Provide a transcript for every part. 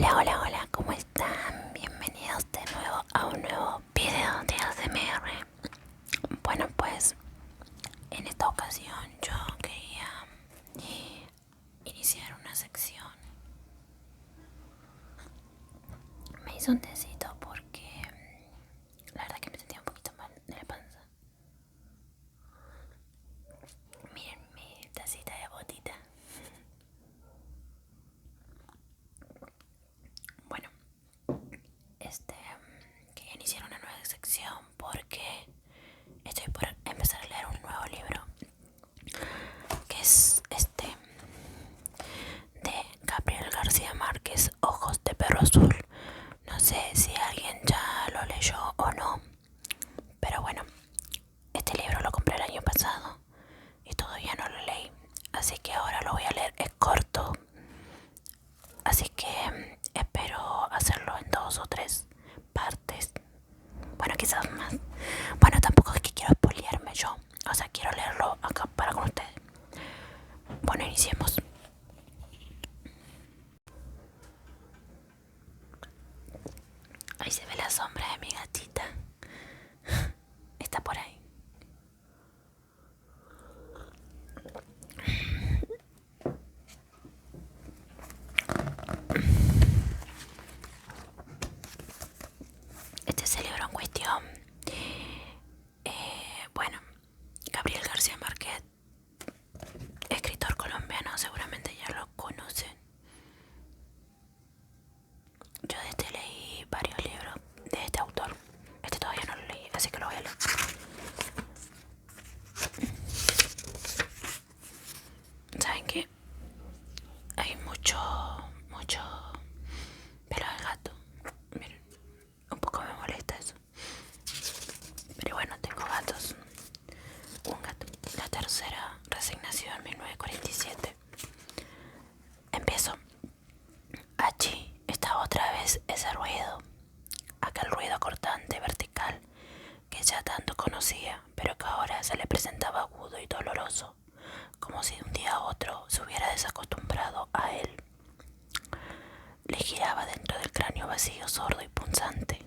Hola, hola, hola, ¿cómo están? Bienvenidos de nuevo a un nuevo video de ASMR. Bueno, pues en esta ocasión yo quería iniciar una sección. Me hice un tecito porque la verdad que me sentía un poquito mal de la panza. Miren mi tacita de botita. Bueno, quería iniciar una nueva sección porque estoy por empezar a leer un nuevo libro que es de Gabriel García Márquez, Ojos de Perro Azul. No sé si alguien ya lo leyó o no, pero bueno, este libro lo compré el año pasado y todavía no lo leí, así que ahora lo voy a leer. Es corto, así que espero hacerlo en 2 o 3 partes. Bueno, quizás más. Bueno, tampoco es que quiero spoilearme yo, o sea, quiero leerlo acá para con ustedes. Bueno, iniciemos. Ahí se ve la sombra de mi gatita. Está por ahí. Este es el libro en cuestión. Bueno, Gabriel García Márquez, escritor colombiano, seguramente ya lo conocen. Yo de este leí varios libros de este autor. Este todavía no lo leí, así que lo voy a leer. ¿Saben qué? Hay mucho pelo de gato. Miren, un poco me molesta eso. Pero bueno, tengo gatos. Un gato. La tercera resignación, 1947. Empiezo. Allí estaba otra vez ese ruido. Aquel ruido cortante, vertical, que ya tanto conocía, pero que ahora se le presentaba agudo y doloroso, como si de un día a otro se hubiera desacostumbrado a él. Le giraba dentro del cráneo vacío, sordo y punzante.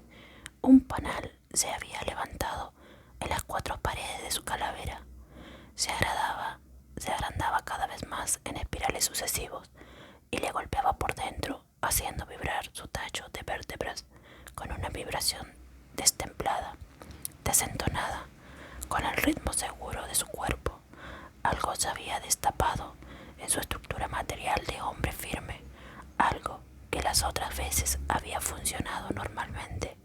Un panal se había levantado en las 4 paredes de su calavera. Se agrandaba cada vez más en espirales sucesivos y le golpeaba por dentro, haciendo vibrar su tacho de vértebras con una vibración destemplada, desentonada, con el ritmo seguro de su cuerpo. Algo se había destapado en su estructura material de hombre firme, algo que las otras veces había funcionado normalmente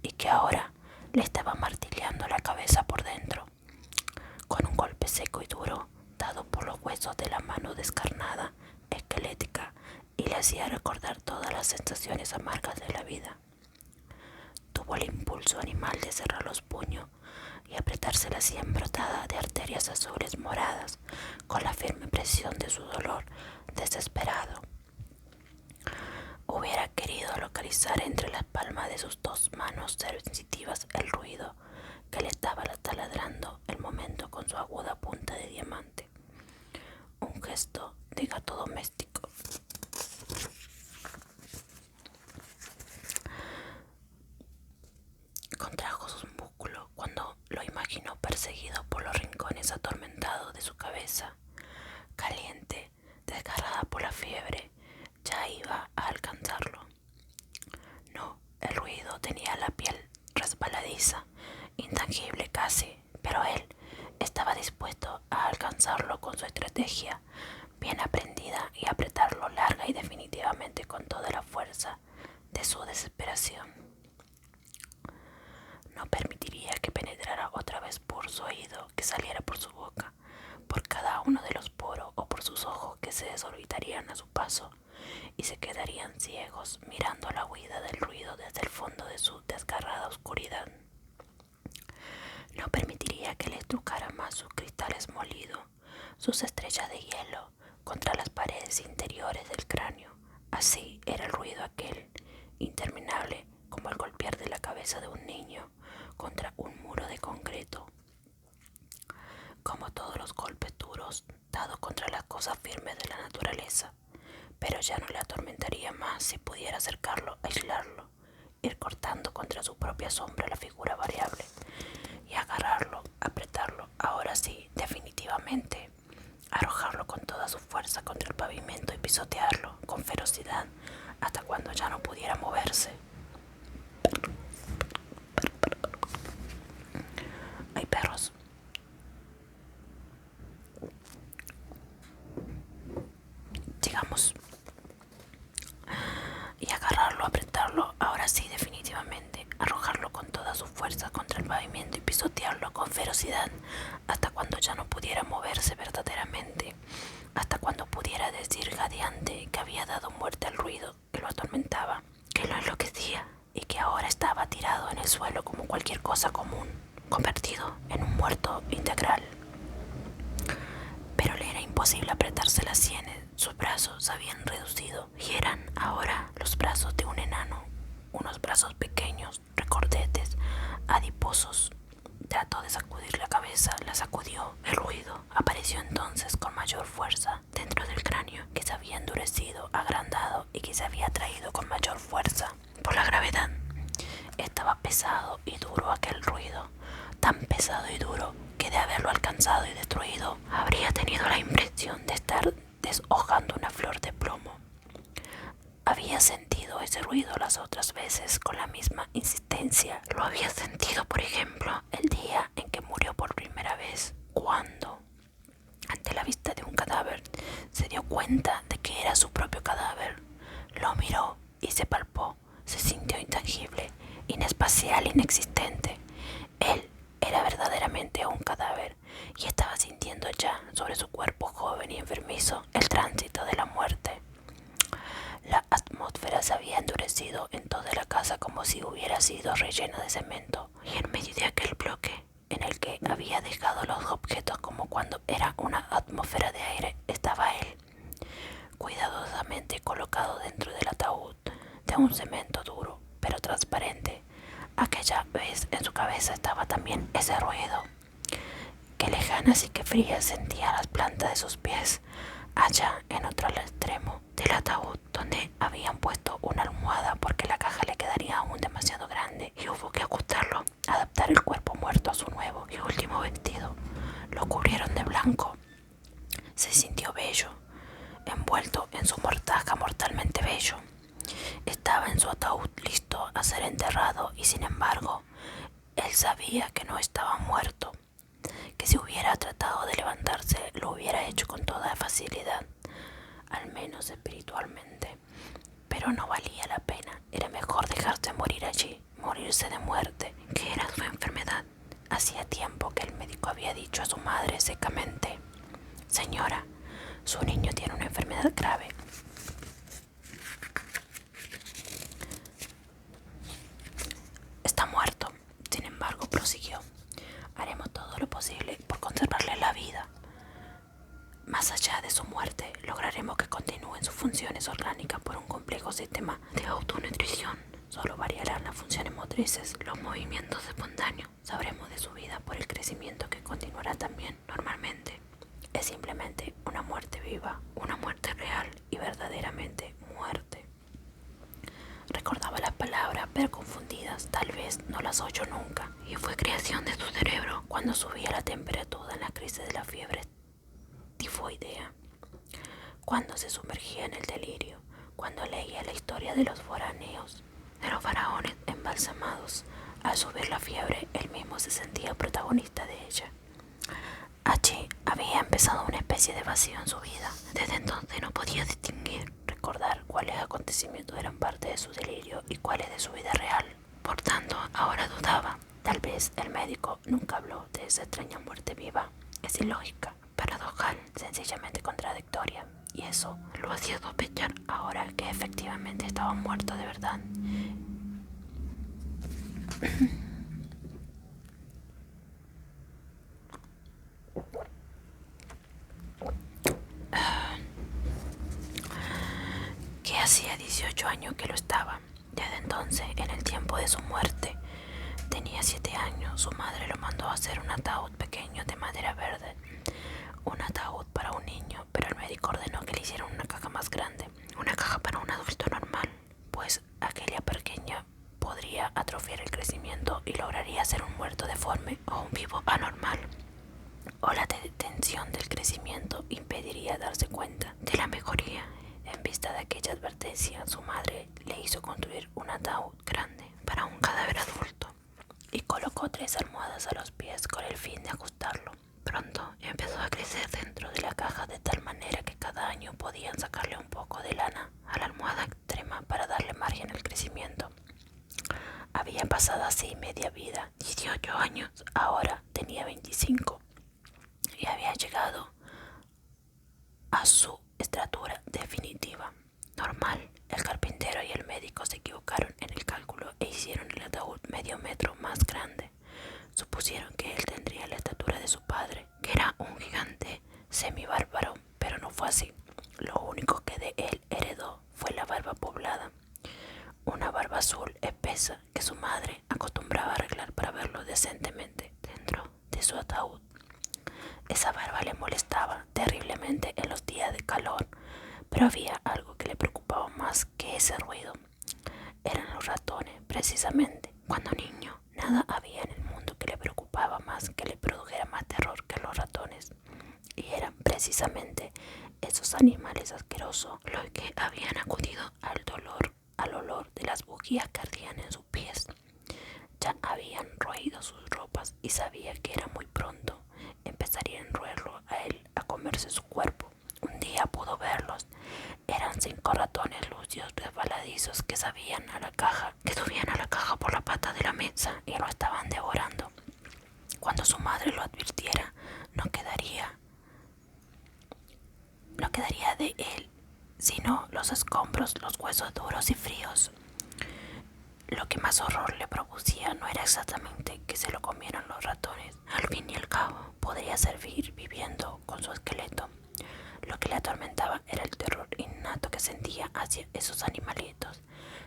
y que ahora le estaba martilleando la cabeza por dentro, con un golpe seco y duro dado por los huesos de la mano descarnada, esquelética, y le hacía recordar todas las sensaciones amargas de la vida. Tuvo el impulso animal de cerrar los puños y apretarse la sien brotada de arterias azules moradas con la firme presión de su dolor desesperado. Hubiera querido localizar entre las palmas de sus 2 manos sensitivas el ruido que le estaba taladrando el momento con su aguda punta de diamante. Un gesto de gato doméstico. Contrajo sus músculos cuando lo imaginó perseguido por los rincones atormentados de su cabeza. Caliente, desgarrada por la fiebre, ya iba a alcanzarlo. No, el ruido tenía la piel resbaladiza, intangible casi, pero él estaba dispuesto a alcanzarlo con su estrategia bien aprendida y apretarlo larga y definitivamente con toda la fuerza de su desesperación. No permitiría que penetrara otra vez por su oído, que saliera por su boca, por cada uno de los poros o por sus ojos que se desorbitarían a su paso y se quedarían ciegos mirando la huida del ruido desde el fondo de su desgarrada oscuridad. No permitiría que le estrucara más sus cristales molidos, sus estrellas de hielo contra las paredes interiores del cráneo. Así era el ruido aquel, interminable como el golpear de la cabeza de un niño contra un muro de concreto. Como todos los golpes duros dados contra las cosas firmes de la naturaleza, pero ya no le atormentaría dudaría más si pudiera acercarlo, aislarlo, ir cortando contra su propia sombra la figura variable y agarrarlo, apretarlo, ahora sí, definitivamente, arrojarlo con toda su fuerza contra el pavimento y pisotearlo con ferocidad hasta cuando ya no pudiera moverse. Hay perros. Digamos. Y agarrarlo, apretarlo, ahora sí definitivamente, arrojarlo con toda su fuerza contra el pavimento y pisotearlo con ferocidad hasta cuando ya no pudiera moverse verdaderamente, hasta cuando pudiera decir jadeante que había dado muerte al ruido que lo atormentaba, que lo enloquecía y que ahora estaba tirado en el suelo como cualquier cosa común, convertido en un muerto integral. Pero le era imposible apretarse las sienes. Sus brazos se habían reducido y eran ahora los brazos de un enano, unos brazos pequeños, recordetes, adiposos. Trató de sacudir la cabeza, la sacudió. El ruido apareció entonces con mayor fuerza dentro del cráneo, que se había endurecido, agrandado y que se había traído con mayor fuerza por la gravedad. Estaba pesado y duro aquel ruido, tan pesado y duro que de haberlo alcanzado y destruido habría tenido la impresión de estar deshojando una flor de plomo. Había sentido ese ruido las otras veces con la misma insistencia. Lo había sentido, por ejemplo, el día en que murió por primera vez, cuando, ante la vista de un cadáver, se dio cuenta de que era su propio cadáver. Lo miró y se palpó, se sintió intangible, inespacial, inexistente. Él era verdaderamente un cadáver y estaba sintiendo ya sobre su cuerpo joven y enfermizo el tránsito de la muerte. La atmósfera se había endurecido en toda la casa como si hubiera sido rellena de cemento, y en medio de aquel bloque en el que había dejado los objetos como cuando era una atmósfera de aire, estaba él, cuidadosamente colocado dentro del ataúd de un cemento duro pero transparente. Aquella vez en su cabeza estaba también ese ruido. Qué lejanas y qué frías sentía las plantas de sus pies, allá en otro extremo del ataúd, donde habían puesto una almohada porque la caja le quedaría aún demasiado grande y hubo que ajustarlo, adaptar el cuerpo muerto a su nuevo y último vestido. Lo cubrieron de blanco. Se sintió bello, envuelto en su mortaja mortalmente bello. Estaba en su ataúd listo a ser enterrado y sin embargo, él sabía que no estaba muerto, que si hubiera tratado de levantarse lo hubiera hecho con toda facilidad, al menos espiritualmente. Pero no valía la pena, era mejor dejarse morir allí, morirse de muerte, que era su enfermedad. Hacía tiempo que el médico había dicho a su madre secamente: «Señora, su niño tiene una enfermedad grave». «Está muerto». Sin embargo, prosiguió: «Haremos todo lo posible por conservarle la vida. Más allá de su muerte, lograremos que continúen sus funciones orgánicas por un complejo sistema de autonutrición. Solo variarán las funciones motrices, los movimientos espontáneos. Sabremos de su vida por el crecimiento que continuará también normalmente. Es simplemente una muerte viva, una muerte real y verdaderamente muerte». Recordaba las palabras, pero confundidas, tal vez no las oyó nunca, y fue creación de su cerebro cuando subía la temperatura en la crisis de la fiebre tifoidea, cuando se sumergía en el delirio, cuando leía la historia de los foráneos, de los faraones embalsamados. Al subir la fiebre, él mismo se sentía protagonista de ella. Allí había empezado una especie de vacío en su vida. Desde entonces no podía distinguir, recordar cuáles acontecimientos eran parte de su delirio y cuáles de su vida real. Por tanto, ahora dudaba. Tal vez el médico nunca habló de esa extraña muerte viva. Es ilógica, paradojal, sencillamente contradictoria. Y eso lo hacía sospechar ahora que efectivamente estaba muerto de verdad. Que hacía 18 años que lo estaba. Desde entonces, en el tiempo de su muerte, tenía 7 años. Su madre lo mandó a hacer un ataúd pequeño de madera verde, un ataúd para un niño, pero el médico ordenó que le hicieran una caja más grande, una caja para un adulto deforme o un vivo anormal, o la detención del crecimiento impediría darse cuenta de la mejoría. En vista de aquella advertencia, su madre le hizo construir un ataúd grande para un cadáver adulto y colocó 3 almohadas a los pies con el fin de ajustarlo. Pronto empezó a crecer dentro de la caja de tal manera que cada año podían sacarle un poco de lana a la almohada extrema para darle margen al crecimiento. Había pasado así media vida, 18 años, ahora tenía 25 y había llegado a su estatura definitiva. Normal, el carpintero y el médico se equivocaron en el cálculo e hicieron el ataúd medio metro más grande. Supusieron que él tendría la estatura de su padre, que era un gigante semibárbaro, pero no fue así. Lo único que de él heredó fue la barba poblada, una barba azul espesa que su madre acostumbraba arreglar para verlo decentemente dentro de su ataúd. Esa barba le molestaba terriblemente en los días de calor, pero había algo que le preocupaba más que ese ruido. Eran los ratones, precisamente. Cuando niño, nada había en el mundo que le preocupaba más, que le produjera más terror que los ratones. Y eran precisamente esos animales asquerosos los que habían acudido al olor de las bujías que ardían en sus pies. Ya habían roído sus ropas y sabía que era muy pronto empezarían a roerlo a él, a comerse su cuerpo. Un día pudo verlos. Eran 5 ratones lucios resbaladizos que subían a la caja por la pata de la mesa y lo estaban devorando. Cuando su madre lo advirtiera, no quedaría de él sino los escombros, los huesos duros y fríos. Lo que más horror le producía no era exactamente que se lo comieran los ratones. Al fin y al cabo, podría seguir viviendo con su esqueleto. Lo que le atormentaba era el terror innato que sentía hacia esos animalitos.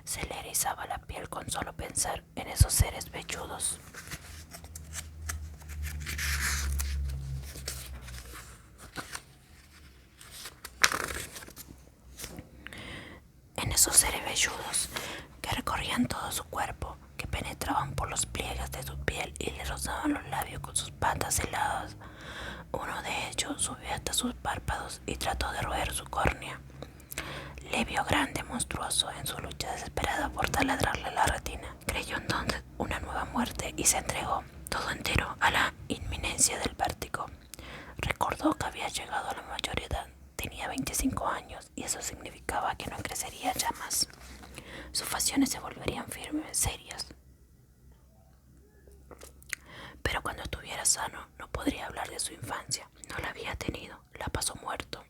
Se le erizaba la piel con solo pensar en esos seres velludos. En esos seres velludos que recorrían todo su cuerpo, que penetraban por los pliegues de su piel y le rozaban los labios con sus patas heladas. Uno de ellos subió hasta sus párpados y trató de roer su córnea. Le vio grande, monstruoso, en su lucha desesperada por taladrarle la retina. Creyó entonces una nueva muerte y se entregó todo entero a la inminencia del vértigo. Recordó que había llegado a la mayor edad. Tenía 25 años y eso significaba que no crecería ya más. Sus facciones se volverían firmes, serias. Pero cuando estuviera sano no podría hablar de su infancia. No la había tenido, la pasó muerto.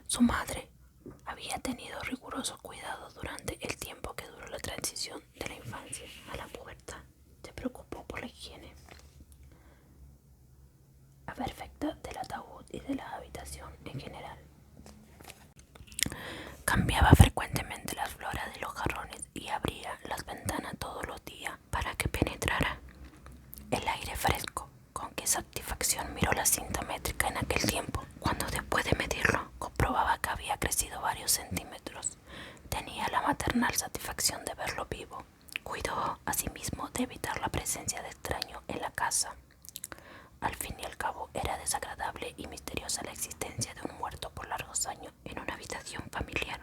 Su madre había tenido riguroso cuidado durante el tiempo que duró la transición de la infancia a la pubertad. Se preocupó por la higiene perfecta del ataúd y de la habitación en general. Cambiaba frecuentemente las floras de los jarrones y abría las ventanas todos los días para que penetrara el aire fresco. Con qué satisfacción miró la cinta métrica en aquel tiempo, cuando después de medirlo comprobaba que había crecido varios centímetros. Tenía la maternal satisfacción de verlo vivo. Cuidó asimismo de evitar la presencia de extraños en la casa. Al fin y al cabo era desagradable y misteriosa la existencia de un muerto por largos años en una habitación familiar.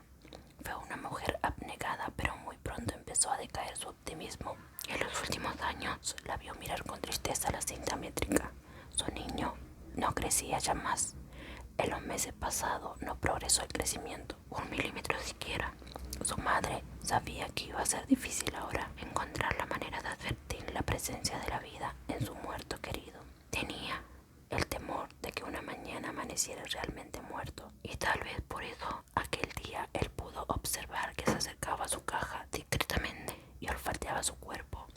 Fue una mujer abnegada, pero muy pronto empezó a decaer su optimismo. En los últimos años la vio mirar con tristeza la cinta métrica. Su niño no crecía ya más. En los meses pasados no progresó el crecimiento, 1 milímetro siquiera. Su madre sabía que iba a ser difícil ahora encontrar la manera de advertir la presencia de la vida en su muerto querido. Tenía el temor de que una mañana amaneciera realmente muerto, y tal vez por eso aquel día él pudo observar que se acercaba a su caja discretamente y olfateaba su cuerpo.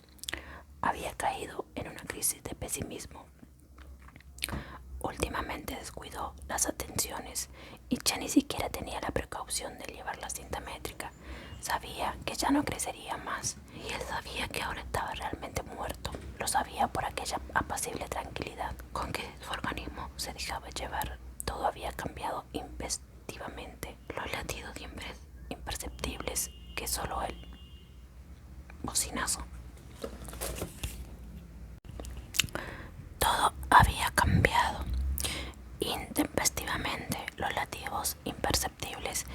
Había caído en una crisis de pesimismo. Últimamente descuidó las atenciones y ya ni siquiera tenía la precaución de llevar la cinta métrica. Sabía que ya no crecería más y él sabía que ahora estaba realmente muerto. Lo sabía por aquella apacible tranquilidad con que su organismo se dejaba llevar. Todo había cambiado intempestivamente. Los latidos imperceptibles que solo él. Bocinazo. cambiado. Intempestivamente, los latidos imperceptibles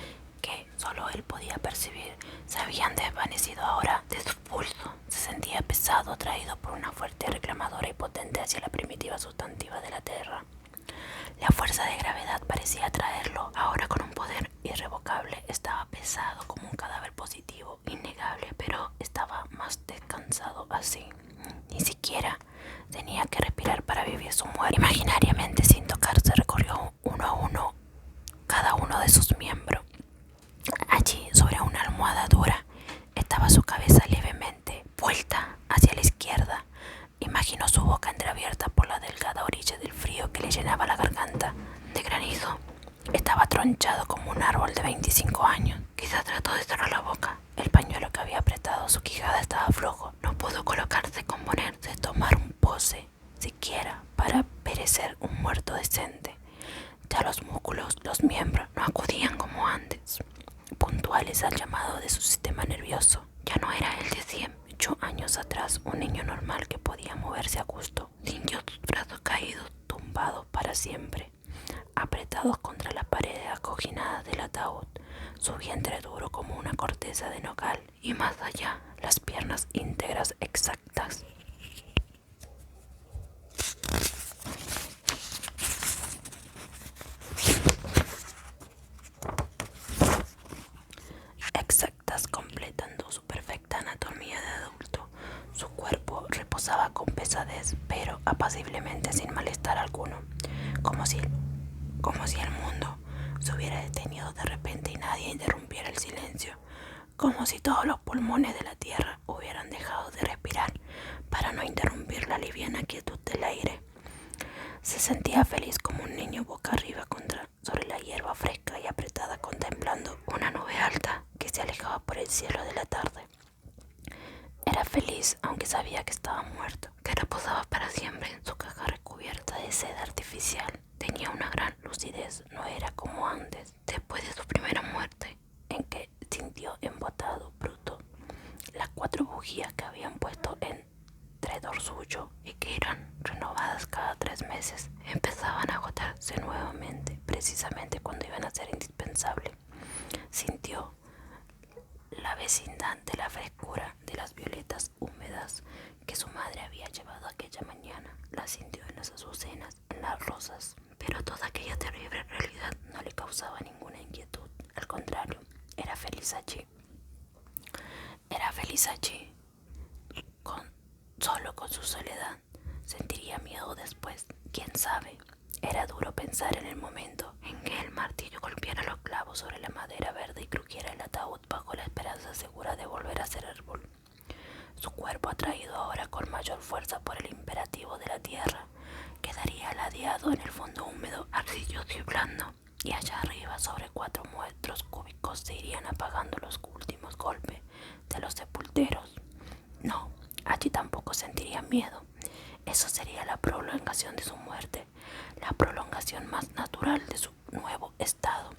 que solo él podía percibir se habían desvanecido ahora de su pulso. Se sentía pesado, atraído por una fuerte reclamadora y potente hacia la primitiva sustantiva de la tierra. La fuerza de gravedad parecía atraerlo ahora con un poder irrevocable. Estaba pesado como un cadáver positivo, innegable, pero estaba más descansado así. Ni siquiera tenía que respirar para vivir su muerte. Imaginariamente, sin tocarse, recorrió uno a uno cada uno de sus miembros. Allí, sobre una almohada dura, estaba su cabeza levemente vuelta hacia la izquierda. Imaginó su boca entreabierta por la delgada orilla del frío que le llenaba la garganta de granizo. Estaba tronchado como un árbol de 25 años. Quizá trató de cerrar la boca. El pañuelo que había apretado su quijada estaba flojo. No pudo colocarse, componerse, tomar un pose, siquiera para perecer un muerto decente. Ya los músculos, los miembros, no acudían como antes, puntuales al llamado de su sistema nervioso. Ya no era el de 108 años atrás, un niño normal que podía moverse a gusto. Sintió sus brazos caídos, tumbados para siempre, apretados contra la pared acoginada del ataúd, su vientre duro como una corteza de nogal y más allá, las piernas íntegras exactas. Exactas, completando su perfecta anatomía de adulto. Su cuerpo reposaba con pesadez, pero apaciblemente sin malestar alguno, como si el mundo se hubiera detenido de repente y nadie interrumpiera el silencio, como si todos los pulmones de la tierra hubieran dejado de respirar para no interrumpir la liviana quietud del aire. Se sentía feliz como un niño boca arriba sobre la hierba fresca y apretada, contemplando una nube alta que se alejaba por el cielo de la tarde. Era feliz, aunque sabía que estaba muerto, que reposaba para siempre en su caja recubierta de seda artificial. Tenía una gran lucidez, no era como antes, después de su primera muerte, en que sintió embotado, bruto, las 4 bujías que habían puesto alrededor suyo y que eran renovadas cada 3 meses, empezaban a agotarse nuevamente, precisamente cuando iban a ser indispensables. Sintió la vecindad de la frescura de las violetas húmedas que su madre había llevado aquella mañana. La sintió en las azucenas, en las rosas, pero toda aquella terrible realidad no le causaba ninguna inquietud. Al contrario, era feliz allí. Era feliz allí, solo con su soledad. Sentiría miedo después, quién sabe. Era duro pensar en el momento en que el martillo golpeara los clavos sobre la madera verde y crujiera el ataúd bajo la esperanza segura de volver a ser árbol. Su cuerpo, atraído ahora con mayor fuerza por el imperativo de la tierra, quedaría ladeado en el fondo húmedo, arcilloso y blando, y allá arriba, sobre 4 metros cúbicos, se irían apagando los últimos golpes de los sepulteros. No, allí tampoco sentiría miedo. Eso sería la prolongación de su muerte, la prolongación más natural de su nuevo estado.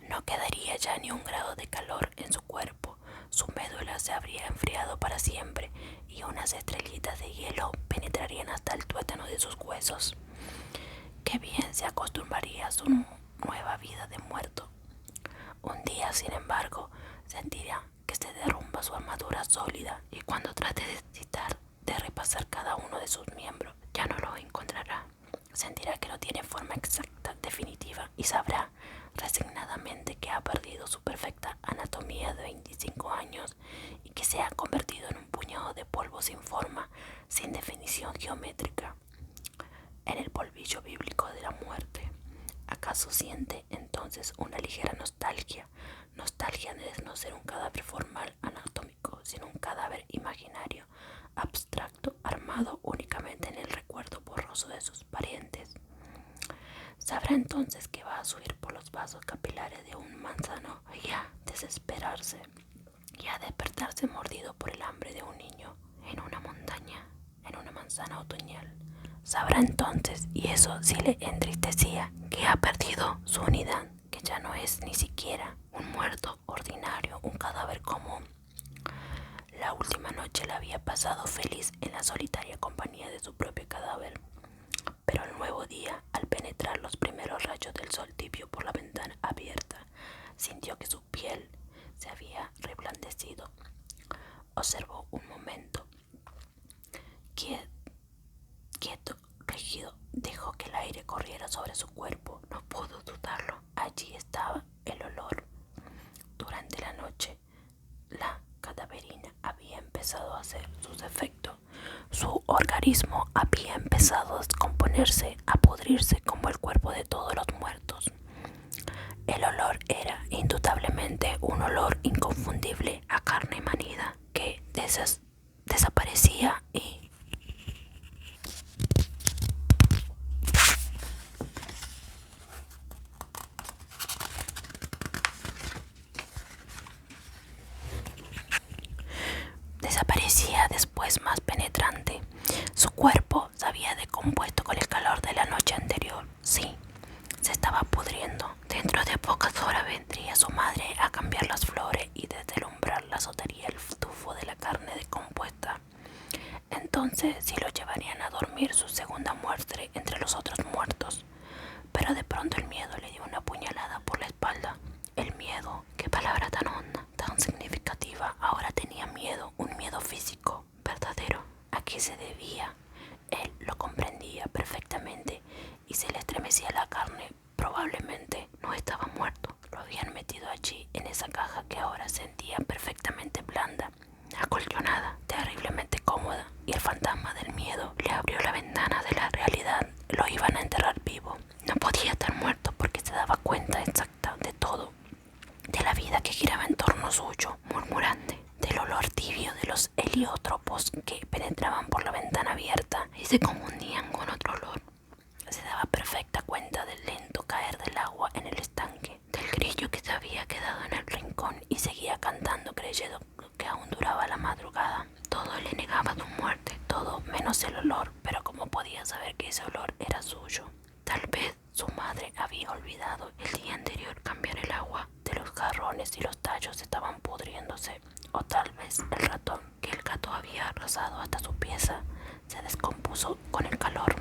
No quedaría ya ni un grado de calor en su cuerpo. Su médula se habría enfriado para siempre y unas estrellitas de hielo penetrarían hasta el tuétano de sus huesos. Qué bien se acostumbraría a su nueva vida de muerto. Un día, sin embargo, sentirá que se derrumba su armadura sólida y cuando trate de repasar cada uno de sus miembros, ya no lo encontrará. Sentirá que no tiene forma exacta, definitiva, y sabrá resignadamente que ha perdido su perfecta anatomía de 25 años y que se ha convertido en un puñado de polvo sin forma, sin definición geométrica, en el polvillo bíblico de la muerte. ¿Acaso siente entonces una ligera nostalgia de no ser un cadáver formal anatómico, sino un cadáver imaginario, abstracto, armado únicamente en el recuerdo borroso de sus parientes? Sabrá entonces que va a subir por los vasos capilares de un manzano y a desesperarse y a despertarse mordido por el hambre de un niño en una montaña, en una manzana otoñal. Sabrá entonces, y eso sí le entristecía, que ha perdido su unidad, que ya no es ni siquiera un muerto ordinario, un cadáver común. La última noche la había pasado feliz en la solitaria compañía de su propio cadáver, Pero el nuevo día, al penetrar los primeros rayos del sol tibio por la ventana abierta, sintió que su piel se había reblandecido. Observó un momento, quieto, rígido, dejó que el aire corriera sobre su cuerpo. No pudo dudarlo. Allí estaba el olor. Durante la noche, la cadaverina había empezado a hacer sus efectos. Su organismo había empezado a descomponerse, a pudrirse como el cuerpo de todos los muertos. El olor era indudablemente un olor inconfundible a carne manida que desaparecía y desaparecía después más penetrante. Su cuerpo se había decompuesto con el calor de la noche anterior. Sí, se estaba pudriendo. Dentro de pocas horas vendría su madre a cambiar las flores y desde el umbral la azotaría el tufo de la carne decompuesta. Entonces sí lo llevarían a dormir, su segunda muerte entre los otros muertos. Pero de pronto el miedo le dio una puñalada por la espalda. El miedo, qué palabra tan honda, tan significativa. Ahora tenía miedo, un miedo físico, verdadero. ¿A qué se debía? Él lo comprendía perfectamente y se le estremecía la carne. Probablemente no estaba muerto. Lo habían metido allí, en esa caja que ahora sentía perfectamente blanda, acolchonada, terriblemente cómoda, y el fantasma del miedo le abrió la ventana de la realidad. Lo iban a enterrar vivo. No podía estar muerto porque se daba cuenta exacta de todo, de la vida que giraba en torno suyo, murmurante, del olor tibio de los heliotropos que penetraban por la ventana abierta y se confundían con otro olor. Se daba perfecta cuenta del lento caer del agua en el estanque, del grillo que se había quedado en el rincón y seguía cantando creyendo que aún duraba la madrugada. Todo le negaba su muerte, todo menos el olor, pero ¿cómo podía saber que ese olor era suyo? Tal vez su madre había olvidado el día anterior cambiar el agua de los jarrones y los tallos estaban pudriéndose, o tal vez el ratón que el gato había arrasado hasta su pieza se descompuso con el calor.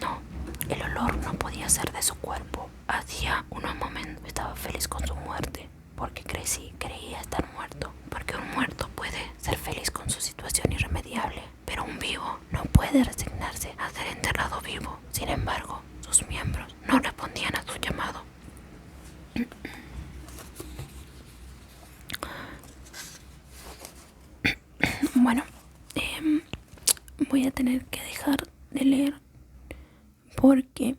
No, el olor no podía ser de su cuerpo. Hacía unos momentos estaba feliz con su muerte, porque creía estar muerto, porque un muerto puede ser feliz con su situación irremediable, pero un vivo no puede resignarse a ser enterrado vivo. Sin embargo, sus miembros no respondían a su llamado. Bueno, voy a tener que dejar de leer porque